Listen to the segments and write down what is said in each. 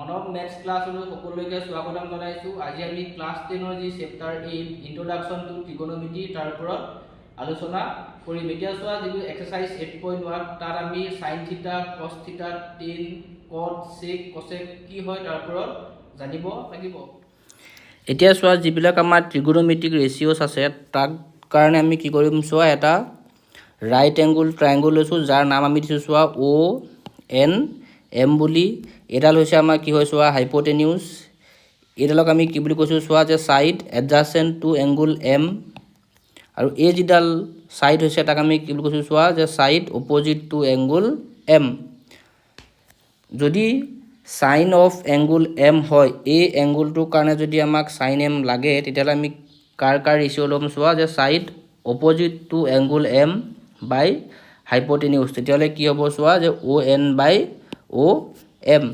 অনব maths ক্লাছলৈ সকলোকে স্বাগতম জনাইছো। আজি আমি ক্লাছ 10 ৰ যি চেপ্টাৰ 8 ইন্ট্ৰোডাকচন টু ট্ৰিগোনোমেট্ৰি তাৰ ওপৰত আলোচনা কৰিম। এতিয়া চোৱা যিটো এক্সাৰসাইজ 8.1 তাত আমি sin থিটা cos থিটা tan cot sec cosec কি হয় তাৰ ওপৰত জানিব লাগিব। এতিয়া চোৱা যিবিলাক আমাৰ ট্ৰিগোনোমেট্ৰিক ৰেচিঅ'ছ আছে তাৰ কাৰণে আমি কি কৰিম চোৱা এটা ৰাইট এংগুল ট্ৰায়াঙ্গল লৈছো যাৰ নাম আমি দিছো চোৱা O N M বুলি। এডাল হৈছে আমাৰ কি হয় চোৱা হাইপোটেনিউজ। এডালক আমি কি বুলি কৈছো চোৱা যে side adjacent to angle M আৰু এই যিডাল সাইড হৈছে তাক আমি কি বুলি কৈছো চোৱা যে side opposite to angle M। যদি সাইন অফ এংগুল M হয় এই এংগুলটোৰ কাৰণে যদি আমাক সাইন M লাগে তেতিয়াহ'লে আমি কাৰ ৰেচিঅ' ল'ম চোৱা যে side opposite to angle M by hypotenuse. তেতিয়াহ'লে কি হ'ব চোৱা যে ON বাই OM।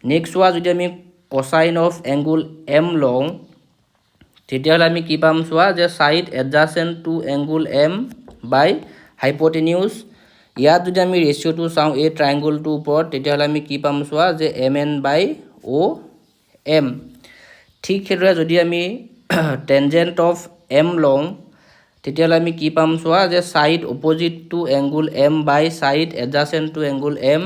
নেক্সট চোৱা যদি আমি কোসাইন অফ এংগুল M লওঁ তেতিয়াহ'লে আমি কি পাম চোৱা যে side adjacent to angle M by হাইপোটেনিউজ। ইয়াত যদি আমি ৰেচিঅ'টো চাওঁ এই ট্ৰায়াঙ্গলটোৰ ওপৰত তেতিয়াহ'লে আমি কি পাম চোৱা যে MN বাই OM। ঠিক সেইদৰে যদি আমি টেনজেন্ট অফ M লওঁ তেতিয়াহ'লে আমি কি পাম চোৱা যে side opposite to angle M by side adjacent to angle M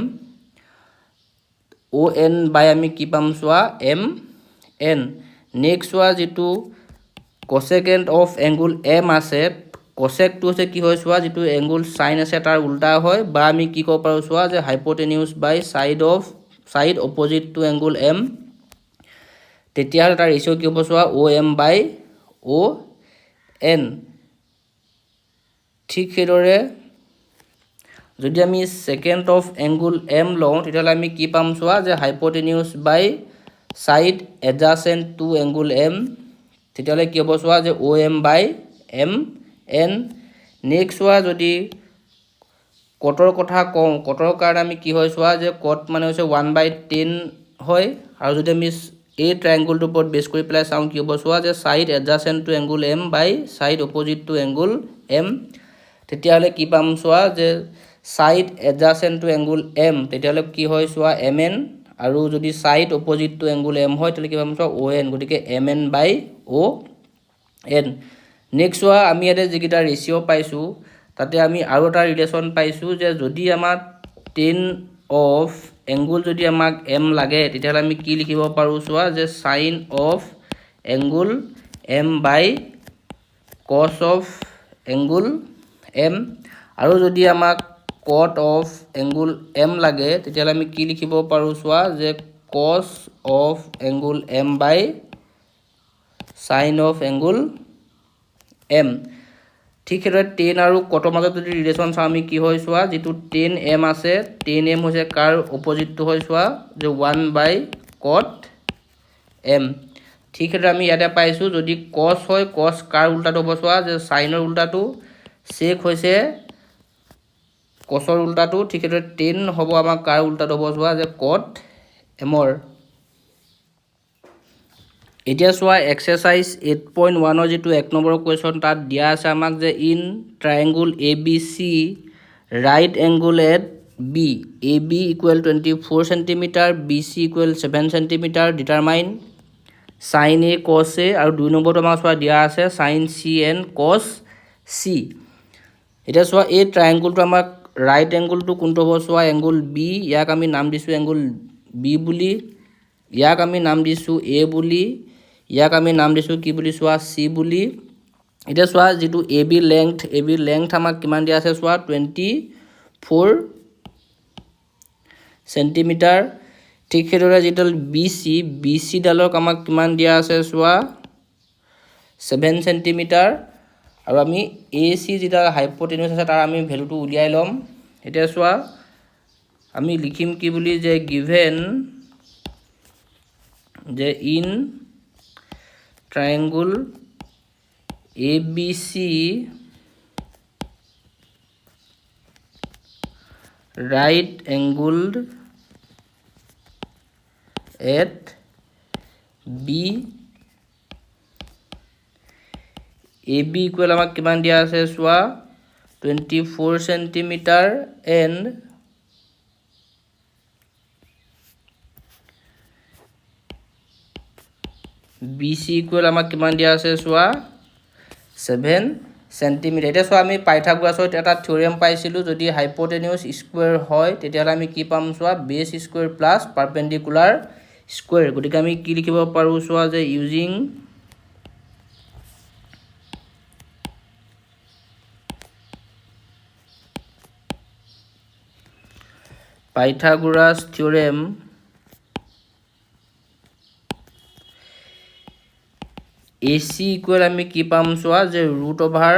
ON by আমি কি পাম চোৱা MN। নেক্সট চোৱা যিটো কোসেকেন্ট অফ এংগুল M আছে কোসেকটো হৈছে কি হয় চোৱা যিটো এংগুল সাইন আছে তাৰ উল্টা হয় বা আমি কি ক'ব পাৰো চোৱা যে hypotenuse by side opposite to angle M। তেতিয়াহ'লে তাৰ ৰেচিঅ' কি হ'ব চোৱা OM বাই ON। ঠিক সেইদৰে যদি আমি সেকেন্ড অফ এংগুল M লওঁ তেতিয়াহ'লে আমি কি পাম চোৱা যে hypotenuse by side adjacent to angle M। তেতিয়াহ'লে কি হ'ব চোৱা যে OM বাই MN। নেক্সট চোৱা যদি কটৰ কথা কওঁ কটৰ কাৰণে আমি কি হয় চোৱা যে কট মানে হৈছে 1/10 হয় আৰু যদি আমি এই ট্ৰায়াঙ্গলটোৰ ওপৰত বেছ কৰি পেলাই চাওঁ কি হ'ব চোৱা যে side adjacent to angle M by side opposite to angle M। তেতিয়াহ'লে কি পাম চোৱা যে side adjacent to angle M তেতিয়াহ'লে কি হয় চোৱা MN আৰু যদি side opposite to angle M হয় তেতিয়াহ'লে কি পাম চোৱা ON। গতিকে MN বাই ON। নেক্সট চোৱা আমি ইয়াতে যিকেইটা ৰেচিঅ' পাইছো তাতে আমি আৰু এটা ৰিলেশ্যন পাইছো যে যদি আমাক tan অফ এংগুল যদি আমাক M লাগে তেতিয়াহ'লে আমি কি লিখিব পাৰো চোৱা যে sine of angle M by cos of angle M। আৰু যদি আমাক cot অফ এংগুল M লাগে তেতিয়াহ'লে আমি কি লিখিব পাৰো চোৱা যে cos of angle M by sine of angle M। ঠিক সেইদৰে tan আৰু cot মাজত যদি ৰিলেশ্যন চাওঁ আমি কি হয় চোৱা যিটো tan M আছে tan M হৈছে কাৰ অপোজিটটো হয় চোৱা যে 1/cot M। ঠিক সেইদৰে আমি ইয়াতে পাইছো যদি cos হয় cos কাৰ উল্টাটো হ'ব চোৱা যে সাইনৰ উল্টাটো sec হৈছে cosৰ উল্টাটো। ঠিক সেইদৰে tan হ'ব আমাৰ কাৰ উল্টাটো হ'ব চোৱা যে cot M ৰ। এতিয়া চোৱা এক্সাৰসাইজ 8.1 ৰ যিটো 1 নম্বৰ কুৱেশ্যন তাত দিয়া আছে আমাক যে in ট্ৰায়াঙ্গল ABC right angle at B AB = 24 cm BC = 7 cm determine sin A cos A আৰু 2 নম্বৰটো আমাক চোৱা দিয়া আছে sin CN cos C। এতিয়া চোৱা এই ট্ৰায়াঙ্গলটো আমাক ৰাইট এংগুলটো কোনটো হ'ব চোৱা এংগুল B। ইয়াক আমি নাম দিছো এংগুল B বুলি। ইয়াক আমি নাম দিছো A বুলি। ইয়াক আমি নাম দিছো কি বুলি চোৱা C বুলি। এতিয়া চোৱা যেটো AB লেংথ আমাক কিমান দিয়া আছে চোৱা 24 সেন্টিমিটাৰ। ঠিক সেইদৰে যেডাল BC ডালক আমাক কিমান দিয়া আছে চোৱা 7 সেন্টিমিটাৰ আৰু আমি AC যেডাল হাইপোটেনিউজ আছে তাৰ আমি ভ্যালুটো উলিয়াই লম। এতিয়া চোৱা আমি লিখিম কি বুলি যে গিভেন যে in triangle ABC right angled at B AB equal আমাক কিমান দিয়া আছে চোৱা 24 centimeter and BC ইকুৱেল আমাক কিমান দিয়া আছে চোৱা 7 সেন্টিমিটাৰ। এটা চোৱা আমি পাইথাগোৰাছৰ এটা থিওৰেম পাইছিলো, যদি হাইপোটেনিউজ স্কোয়াৰ হয় তেতিয়াহ'লে আমি কি পাম চোৱা বেছ স্কোয়াৰ প্লাস পাৰপেন্ডিকুলাৰ স্কোয়াৰ। গতিকে আমি কি লিখিব পাৰো চোৱা যে using Pythagoras theorem AC equal আমি কি পাম চোৱা যে √ওভাৰ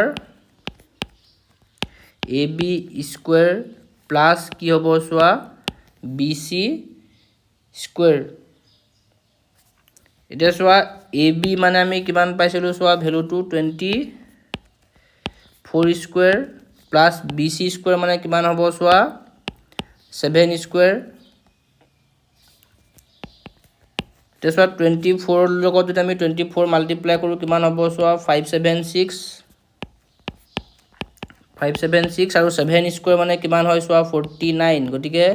AB স্কোয়াৰ প্লাস কি হ'ব চোৱা BC স্কোয়াৰ। এতিয়া চোৱা AB মানে আমি কিমান পাইছিলো চোৱা ভ্যালুটো 24 স্কোয়াৰ প্লাস BC স্কোয়াৰ মানে কিমান হ'ব চোৱা 7 স্কোয়াৰ। এতিয়া চোৱা 24 লগত যদি আমি 24 মাল্টিপ্লাই কৰো কিমান হ'ব চোৱা 576 আৰু 7 স্কোয়াৰ মানে কিমান হয় চোৱা 49। গতিকে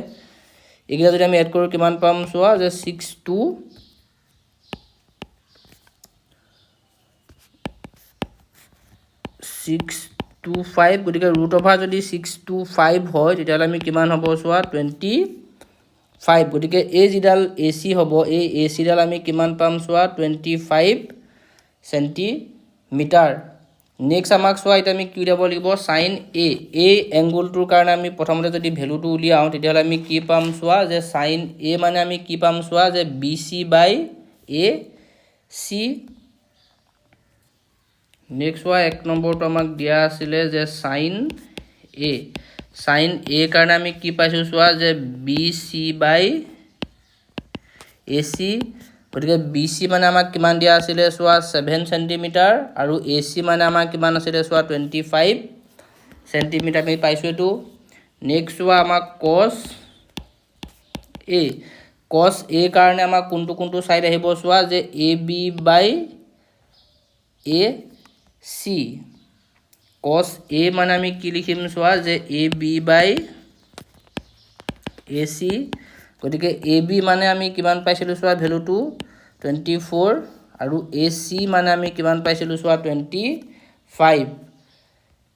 এইকেইটা যদি আমি এড কৰো কিমান পাম চোৱা যে 625। গতিকে √ওভাৰ যদি 625 হয় তেতিয়াহ'লে আমি কিমান হ'ব চোৱা 25। গতিকে এই যিডাল AC হ'ব এই AC ডাল আমি কিমান পাম চোৱা 25 সেন্টিমিটাৰ। নেক্সট আমাক চোৱা এটা আমি কি উলিয়াব লাগিব sin A। এই এংগুলটোৰ কাৰণে আমি প্ৰথমতে যদি ভ্যালুটো উলিয়াও তেতিয়াহ'লে আমি কি পাম চোৱা যে sin A মানে আমি কি পাম চোৱা যে BC বাই AC। নেক্সট চোৱা 1 নম্বৰটো আমাক দিয়া আছিলে যে sin A কাৰণে আমি কি পাইছো চোৱা যে BC বাই AC। গতিকে BC মানে আমাক কিমান দিয়া আছিলে চোৱা 7 সেন্টিমিটাৰ আৰু AC মানে আমাক কিমান আছিলে চোৱা 25 সেন্টিমিটাৰ আমি পাইছো এটো। নেক্সট চোৱা আমাক cos A কাৰণে আমাক কোনটো সাইড আহিব চোৱা যে AB by AC। cos A মানে আমি কি লিখিম চোৱা যে AB বাই AC। গতিকে AB মানে আমি কিমান পাইছিলো চোৱা ভ্যালুটো 24 আৰু AC মানে আমি কিমান পাইছিলো চোৱা 25।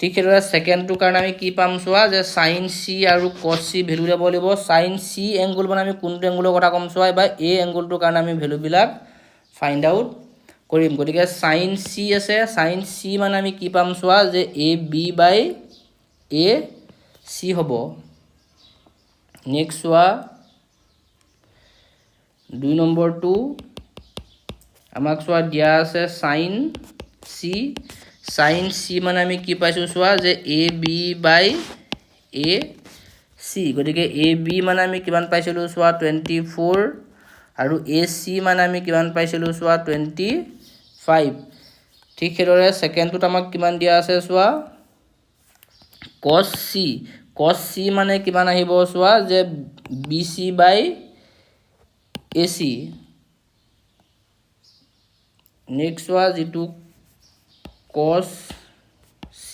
ঠিক সেইদৰে সেকেন্ডটোৰ কাৰণে আমি কি পাম চোৱা যে sin C আৰু cos C ভ্যালু দিব লাগিব। sin C এংগুল মানে আমি কোনটো এংগুলৰ কথা কম চোৱা বা এই এংগুলটোৰ কাৰণে আমি ভ্যালু বিলাক ফাইন্ড আউট কৰিম। গতিকে sin C আছে, sin C মানে আমি কি পাম চোৱা যে AB বাই AC হ'ব। নেক্সট চোৱা 2 নম্বৰটো আমাক চোৱা দিয়া আছে sin C মানে আমি কি পাইছো চোৱা যে AB বাই AC। গতিকে AB মানে আমি কিমান পাইছিলো চোৱা 24 আৰু AC মানে আমি কিমান পাইছিলো চোৱা 25। ঠিক সেইদৰে সেকেন্ডটোত আমাক কিমান দিয়া আছে চোৱা cos C মানে কিমান আহিব চোৱা যে BC বাই AC। নেক্সট চোৱা যেটো cos C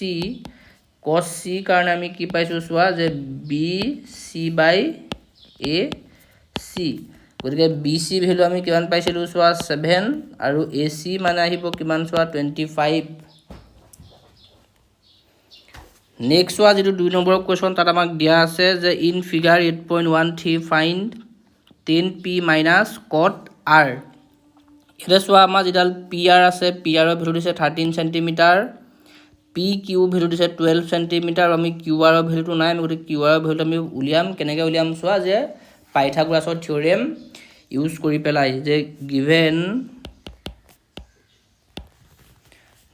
কাৰণে আমি কি পাইছো চোৱা যে BC বাই AC। গতিকে BC ভ্যালু আমি কিমান পাইছিলো চোৱা 7 আৰু AC মানে আহিব কিমান চোৱা 25। নেক্সট চোৱা যেটো 2 নম্বৰ কোৱেশ্চন তাত আমাক দিয়া আছে যে in figure 8.13 find 10p cot r। এটা চোৱা আমাৰ যেডাল PR আছে PR ৰ ভ্যালু দিছে 13 সেন্টিমিটাৰ, PQ ভ্যালু দিছে 12 সেন্টিমিটাৰ। আমি QR ৰ ভ্যালুটো নাই, আমি QR ৰ ভ্যালুটো আমি উলিয়াম। কেনেকৈ উলিয়াম চোৱা যে পাইথাগোৰাছৰ থিওৰেম ইউজ কৰি পেলাই যে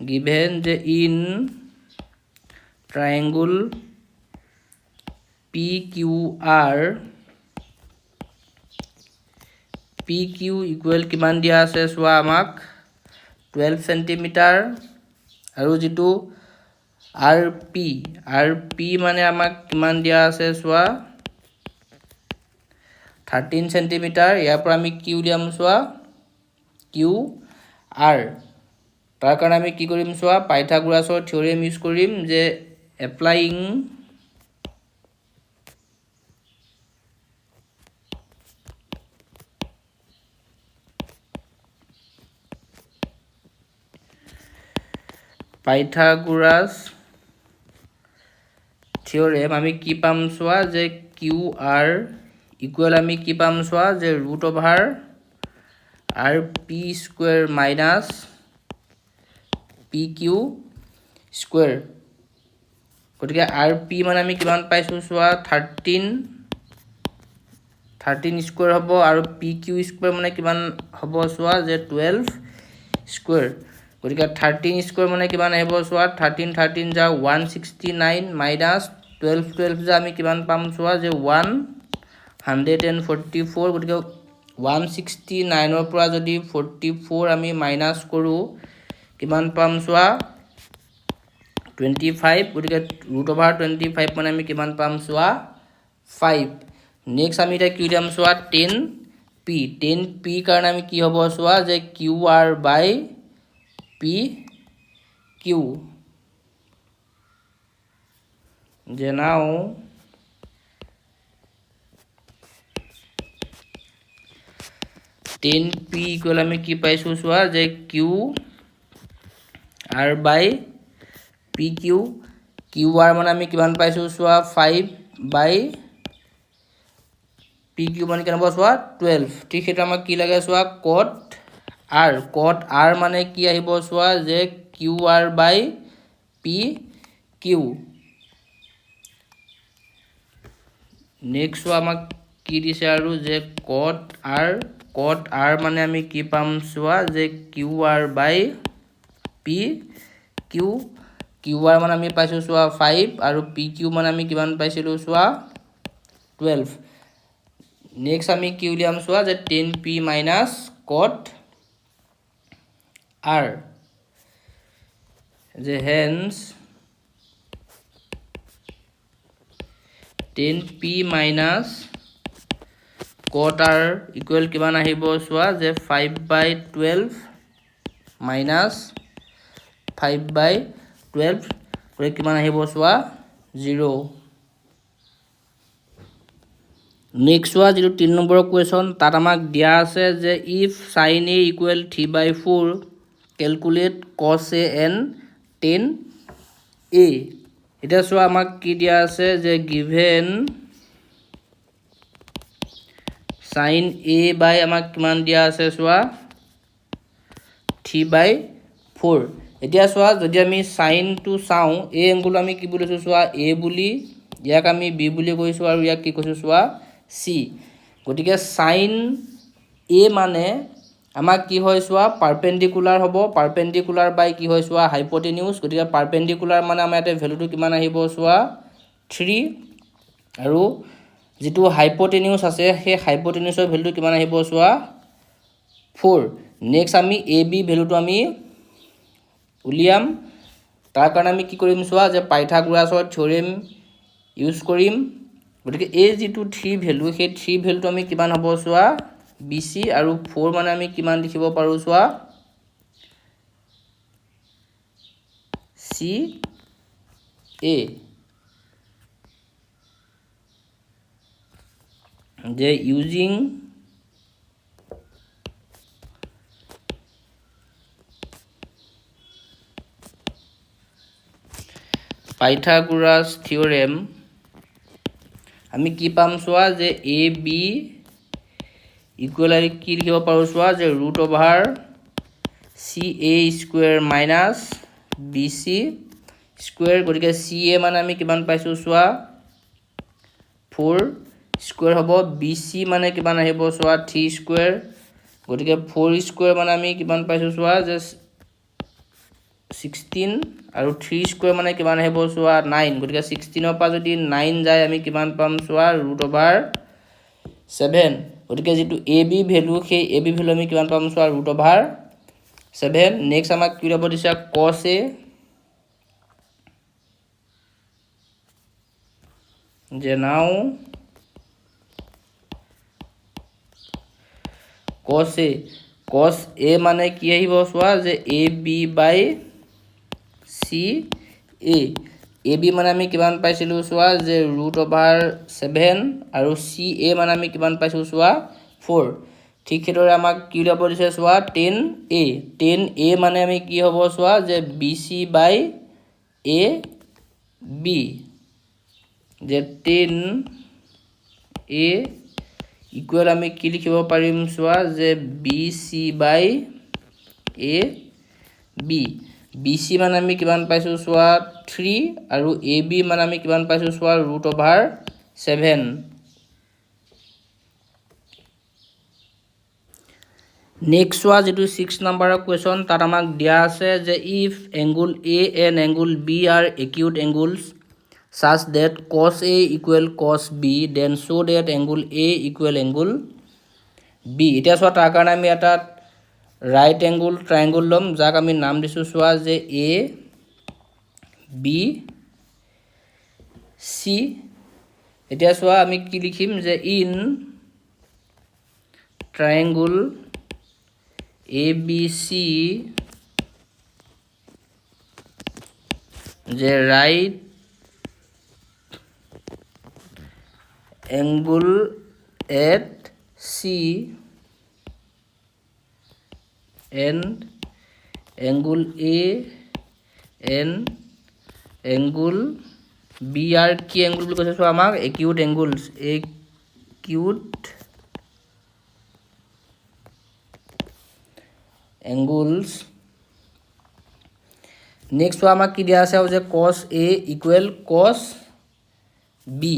given যে in triangle PQ ইকুৱেল কিমান দিয়া আছে চোৱা আমাক 12 সেন্টিমিটাৰ আৰু যেটো RP মানে আমাক কিমান দিয়া আছে চোৱা 13 সেন্টিমিটাৰ। ইয়াৰ পৰা আমি কি উলিয়াম চোৱা QR। তাৰ কাৰণে আমি কি কৰিম চোৱা পাইথাগোৰাছৰ থিওৰেম ইউজ কৰিম যে এপ্লাইং পাইথাগোৰাছ থিওৰেম আমি কি পাম চোৱা যে কিউ আৰ ইকুৱেল আমি কি পাম চোৱা যে root over R P square minus P Q square গতিকে আৰ পি মানে আমি কিমান পাইছোঁ চোৱা 13 স্কুৱেৰ হ'ব আৰু পি কিউ স্কুৱেৰ মানে কিমান হ'ব চোৱা যে 12 স্কুৱেৰ গতিকে 13 স্কুৱেৰ মানে কিমান আহিব চোৱা 13 যা 169 মাইনাছ 12 যা আমি কিমান পাম চোৱা যে 144 গতিকে 169ৰ পৰা যদি 44 আমি মাইনাছ কৰোঁ কিমান পাম চোৱা 25 গতিকে ৰুট অভাৰ 25 মানে আমি কিমান পাম চোৱা 5 নেক্সট আমি এটা কি উলিয়াম চোৱা 10p কাৰণে আমি কি হ'ব চোৱা যে কিউ আৰ বাই পি কিউ যে নাও 10p ইকুৱেল আমি কি পাইছোঁ চোৱা যে কিউ আৰ বাই পি কিউ কিউ আৰ মানে আমি কিমান পাইছোঁ চোৱা 5 বাই পি কিউ মানে কিমান হ'ব চোৱা 12 ঠিক সেইটো আমাক কি লাগে চোৱা কট আৰ মানে কি আহিব চোৱা যে কিউ আৰ বাই পি কিউ নেক্সট চোৱা আমাক কি দিছে আৰু যে কট আৰ মানে আমি কি পাম চোৱা যে কিউ আৰ বাই পি কিউ আৰ মানে আমি পাইছোঁ চোৱা 5 আৰু পি কিউ মানে আমি কিমান পাইছিলোঁ চোৱা 12 নেক্সট আমি কি উলিয়াম চোৱা যে 10p মাইনাছ কট আৰ যে হেন্স 10p মাইনাছ কট আৰ ইকুৱেল কিমান আহিব চোৱা যে 5/12 মাইনাছ 5/12 গতিকে কিমান আহিব চোৱা 0 নেক্সট চোৱা যিটো 3 নম্বৰ কুৱেশ্যন তাত আমাক দিয়া আছে যে if sin a equal 3/4 calculate cos a and tan a এতিয়া চোৱা আমাক কি দিয়া আছে যে গিভেন sin a বাই আমাক কিমান দিয়া আছে চোৱা 3/4 এতিয়া চোৱা যদি আমি sin টো চাওঁ a এংগুল আমি কি বুলিছোঁ চোৱা a বুলি ইয়াক আমি b বুলি কৈছোঁ আৰু ইয়াক কি কৈছোঁ চোৱা c গতিকে sin a মানে আমাক কি হয় চোৱা পাৰপেন্ডিকুলাৰ হ'ব পাৰপেন্ডিকুলাৰ বাই কি হয় চোৱা হাইপোটেনিউজ গতিকে পাৰপেন্ডিকুলাৰ মানে আমাৰ ইয়াতে ভ্যালুটো কিমান আহিব চোৱা 3 আৰু যেটো হাইপোটেনিউজ আছে সেই হাইপোটেনিউজৰ ভ্যালুটো কিমান আহিব চোৱা 4 নেক্সট আমি a b ভ্যালুটো আমি উলিয়াম তাৰ কাৰণে আমি কি কৰিম চোৱা যে পাইথাগোৰাছৰ থিওৰেম ইউজ কৰিম গতিকে a যেটো 3 ভ্যালু সেই 3 ভ্যালুটো আমি কিমান হ'ব চোৱা bc আৰু 4 মানে আমি কিমান লিখিব পাৰো চোৱা c a যে ইউজিং পাইথাগোৰাছ থিওৰেম আমি কি পাম চোৱা যে a b ইকুৱেল আমি কি লিখিব পাৰো চোৱা যে root over ca square minus bc square গতিকে ca মানে আমি কিমান পাইছোঁ চোৱা 4 স্কুৱেৰ হ'ব bc মানে কিমান আহিব চোৱা 3 স্কুৱেৰ গতিকে 4 স্কুৱেৰ মানে আমি কিমান পাইছোঁ চোৱা যে 16 আৰু 3 স্কুৱেৰ মানে কিমান আহিব চোৱা 9 গতিকে 16ৰ পৰা যদি 9 যায় আমি কিমান পাম চোৱা ৰুট অভাৰ 7 গতিকে যেটো ab ভ্যালু সেই ab ভ্যালু আমি কিমান পাম চোৱা ৰুট অভাৰ 7 নেক্সট আমাক কি হ'ব দিছে cos a যে নাও cos a মানে কি আহিব চোৱা যে ab by c a ab মানে আমি কিমান পাইছিলোঁ চোৱা যে ৰুট অভাৰ 7 আৰু c a মানে আমি কিমান পাইছোঁ চোৱা 4 ঠিক সেইদৰে আমাক কি উলিয়াব দিছে চোৱা 10a 10a মানে আমি কি হ'ব চোৱা যে BC বাই AB যে 10a ইকুৱেল আমি কি লিখিব পাৰিম চোৱা যে BC বাই AB BC মানে আমি কিমান পাইছো চোৱা 3 আৰু AB মানে আমি কিমান পাইছো চোৱা √7 Next was it 6 number question that amak dia ase je if angle A and angle B are acute angles such that cos A equal cos B then show that angle A equal angle B eta so ta karone ami eta right angle triangle lom jak ami nam disu soa je A B C eta so ami ki likhim je in triangle ABC the right angle at C and angle A and angle B are key angle because so amak acute angles angles next one amak ki dia ase je cos A equal cos B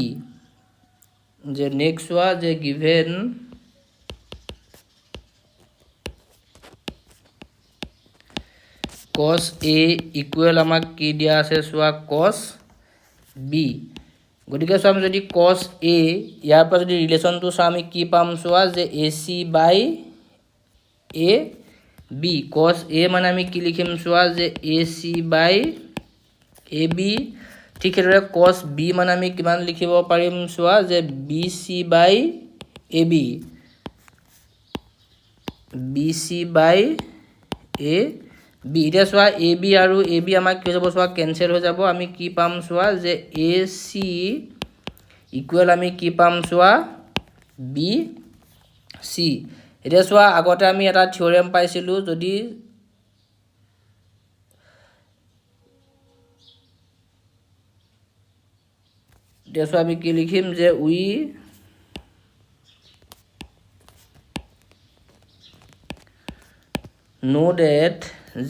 je next one je given cos A equal amak ki dia ase soa cos B গটিকে so আমি যদি cos A ইয়াৰ পৰা যদি relation two so আমি কি পাম সোৱা যে AC by A B cos A মানে আমি কি লিখিম সোৱা যে AC বাই AB ঠিক হেৰে cos B মানে আমি কিমান লিখিব পাৰিম সোৱা যে BC বাই AB BC বাই AB এটা সোৱা AB আৰু AB আমাক কি যাব সোৱা কেনসেল হৈ যাব আমি কি পাম সোৱা যে AC ইকুৱেল আমি কি পাম সোৱা BC এটা সোৱা আগতে আমি এটা থিওৰেম পাইছিলো যদি এটা সোৱা আমি কি লিখিম যে উই know that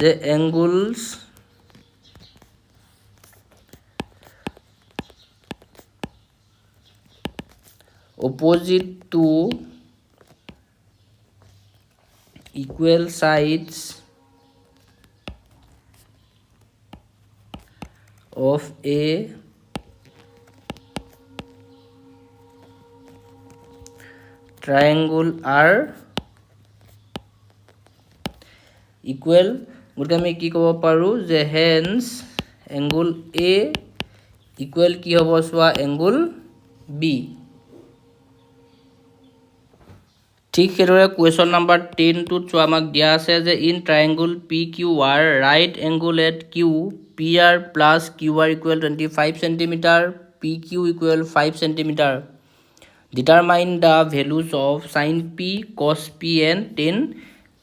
the angles opposite to equal sides of a triangle are equal গতে আমি কি কব পাৰো যে hence angle A equal কি হ'ব সোৱা angle B ঠিক হেৰে question number 10 to চো আমাক দিয়া আছে যে in triangle PQR right angle at Q PR plus QR equal 25 cm PQ equal 5 cm determine the values of sin P cos P and tan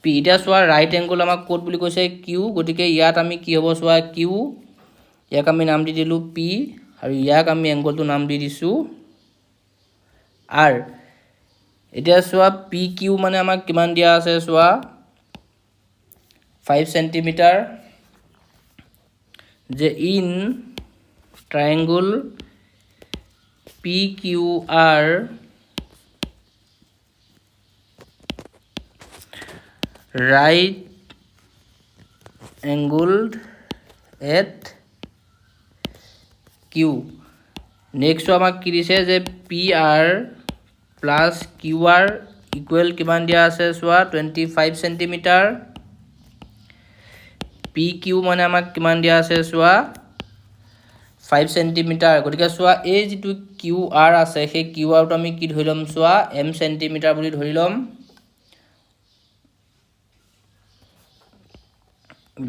P এটা সোৱা right angle আমাক code বুলি কৈছে Q গটিকে ইয়াত আমি কি হ'ব সোৱা Q ইয়াক আমি নাম দি দিলু P আৰু ইয়াক আমি এংগলটো নাম দি দিছো R এটা সোৱা PQ মানে আমাক কিমান দিয়া আছে সোৱা 5 cm যে in triangle PQR right angled at Q next আমাক কি দিছে যে PR plus QR equal কিমান দিয়া আছে সোৱা 25 cm PQ মানে আমাক কিমান দিয়া আছে সোৱা 5 cm গটিকে সোৱা এই যেটো QR আছে সেই QR টো আমি কি ধৰিলম সোৱা m cm বুলি ধৰিলম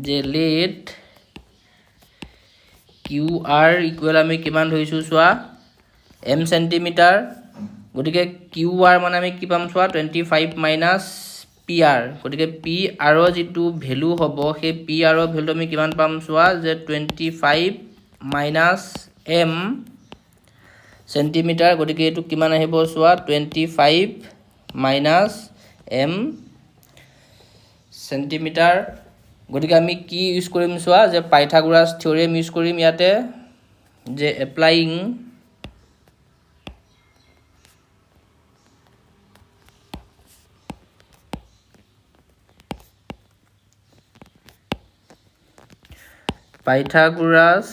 যে let QR equal আমি কিমান ধৰিছো সোৱা m cm গতিকে কিউ আৰ মানে আমি কি পাম চোৱা 25 মাইনাছ পি আৰ গতিকে পি আৰৰ যিটো ভেলু হ'ব সেই পি আৰৰ ভেলুটো আমি কিমান পাম চোৱা যে 25 মাইনাছ এম সেন্টিমিটাৰ গতিকে এইটো কিমান আহিব চোৱা 25 মাইনাছ এম সেন্টিমিটাৰ গতিকে আমি কি ইউজ কৰিম চোৱা যে পাইথাগোৰাছ থিওৰেম ইউজ কৰিম ইয়াতে যে এপ্লাইং পাইথাগোৰাছ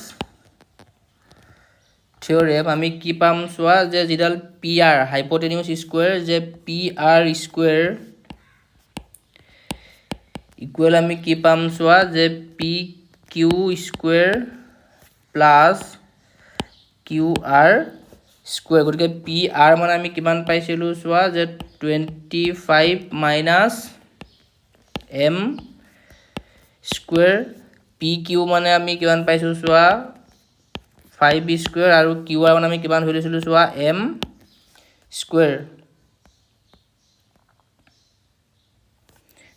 থিওৰেম আমি কি পাম চোৱা যে যিডাল পি আৰ হাইপোটেনিউছ স্কোয়াৰ যে পি আৰ স্কোয়াৰ ইকুৱেল আমি কি পাম চোৱা যে P Q square plus Q R square গতিকে পি আৰ মানে আমি কিমান পাইছিলোঁ চোৱা যে 25 minus M square P Q মানে আমি কিমান পাইছোঁ চোৱা 5 স্কোয়াৰ আৰু কিউ আৰ মানে আমি কিমান হৈ লৈছিলোঁ চোৱা এম স্কোয়াৰ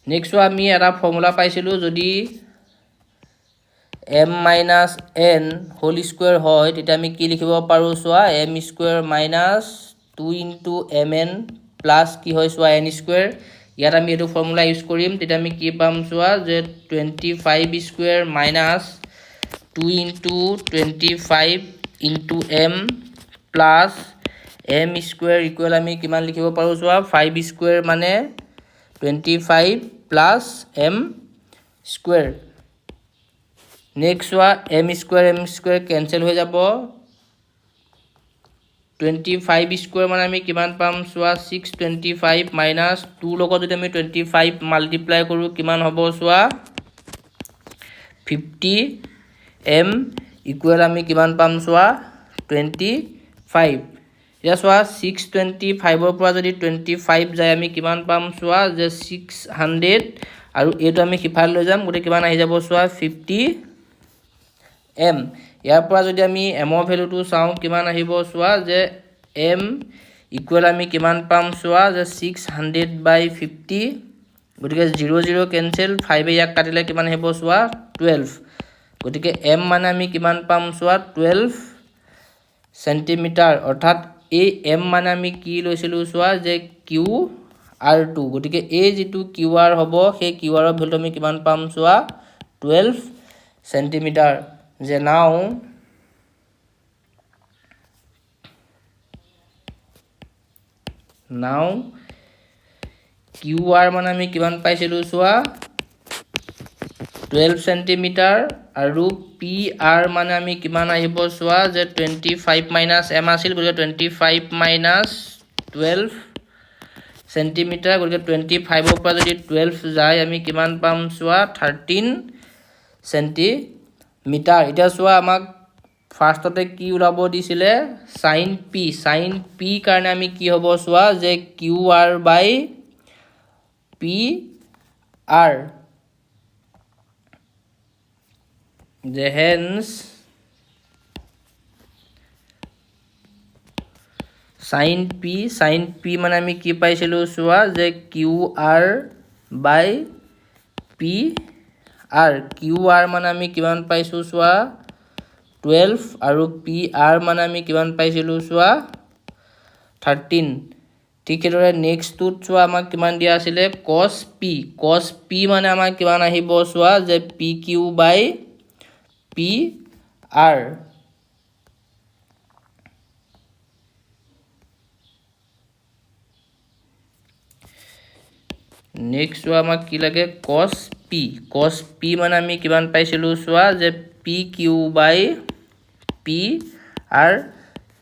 নেক্সট আমি এটা ফৰ্মুলা পাইছিলোঁ যদি m minus n whole square হয় তেতিয়া আমি কি লিখিব পাৰো চোৱা m square minus 2 into mn plus কি হয় চোৱা n square ইয়াত আমি এটো ফৰ্মুলা ইউজ কৰিম তেতিয়া আমি কি পাম চোৱা যে 25 square minus 2 into 25 into m plus m square equal আমি কিমান লিখিব পাৰো চোৱা 5 square মানে 25 plus m square नेक्स्ट वा m स्क्वायर कैंसिल हो जाबो 25 स्क्वायर माने আমি কিমান পাম চোৱা 625 মাইনাস 2 লগত যদি আমি 25 মাল্টিপ্লাই কৰো কিমান হ'ব চোৱা 50 m ইকুৱেল আমি কিমান পাম চোৱা 25 या চোৱা 625 ৰ পৰা যদি 25 যায় আমি কিমান পাম চোৱা যে 600 আৰু এটো আমি সিফাল লৈ যাম গতে কিমান আহি যাব চোৱা 50 m ইয়াৰ পৰা যদি আমি m ৰ ভ্যালুটো চাও কিমান আহিব চোৱা যে m ইকুৱেল আমি কিমান পাম চোৱা যে 600/50 গতিকে 0 0 কেনসেল 5 ইয়াক কাটিলে কিমান আহিব চোৱা 12 গতিকে m মানে আমি কিমান পাম চোৱা 12 সেন্টিমিটাৰ অৰ্থাৎ এই m মানে আমি কি লৈছিলো চোৱা যে q r2 গতিকে এই যেটো qr হ'ব সেই qr ৰ ভ্যালু আমি কিমান পাম চোৱা 12 সেন্টিমিটাৰ যে now qr মানে আমি কিমান পাইছিলো চোৱা 12 সেন্টিমিটাৰ আৰু pr মানে আমি কিমান আহিব চোৱা যে 25 মাইনাস m আছিল গতিকে 25 মাইনাস 12 সেন্টিমিটাৰ গতিকে 25 ৰ পৰা যদি 12 যায় আমি কিমান পাম চোৱা 13 সেন্টিমিটাৰ এটা চোৱা আমাক ফাৰ্ষ্টতে কি উলাব দিছিলে sin p কাৰণে আমি কি হ'ব চোৱা যে qr/pr যে hence sin p মানে আমি কি পাইছিলো চোৱা যে qr/pr মানে আমি কিমান পাইছো চোৱা 12 আৰু pr মানে আমি কিমান পাইছিলো চোৱা 13 ঠিক এদৰে নেক্সট টুত চোৱা আমাক কিমান দিয়া আছিল cos p মানে আমাক কিমান আহিব চোৱা যে pq/pr नेक्स्ट वा আমাক কি লাগে cos p মানে আমি কিমান পাইছিলো চোৱা যে pq/pr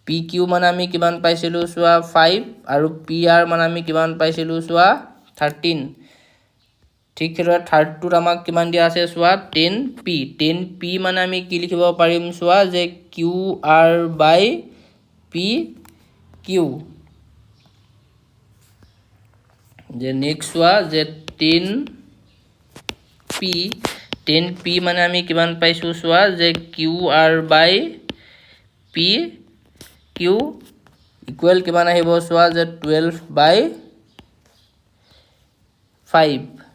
pq মানে আমি কিমান পাইছিলো চোৱা 5 আৰু pr মানে আমি কিমান পাইছিলো চোৱা 13 ঠিক এদৰে থাৰ্ড টুত আমাক কিমান দিয়া আছে চোৱা 10p মানে আমি কি লিখিব পাৰিম চোৱা যে qr/pq যে নেক্সট वा যে 10p মানে আমি কিমান পাইছো চোৱা যে qr/pq ইকুৱেল কিমান আহিব চোৱা যে 12/5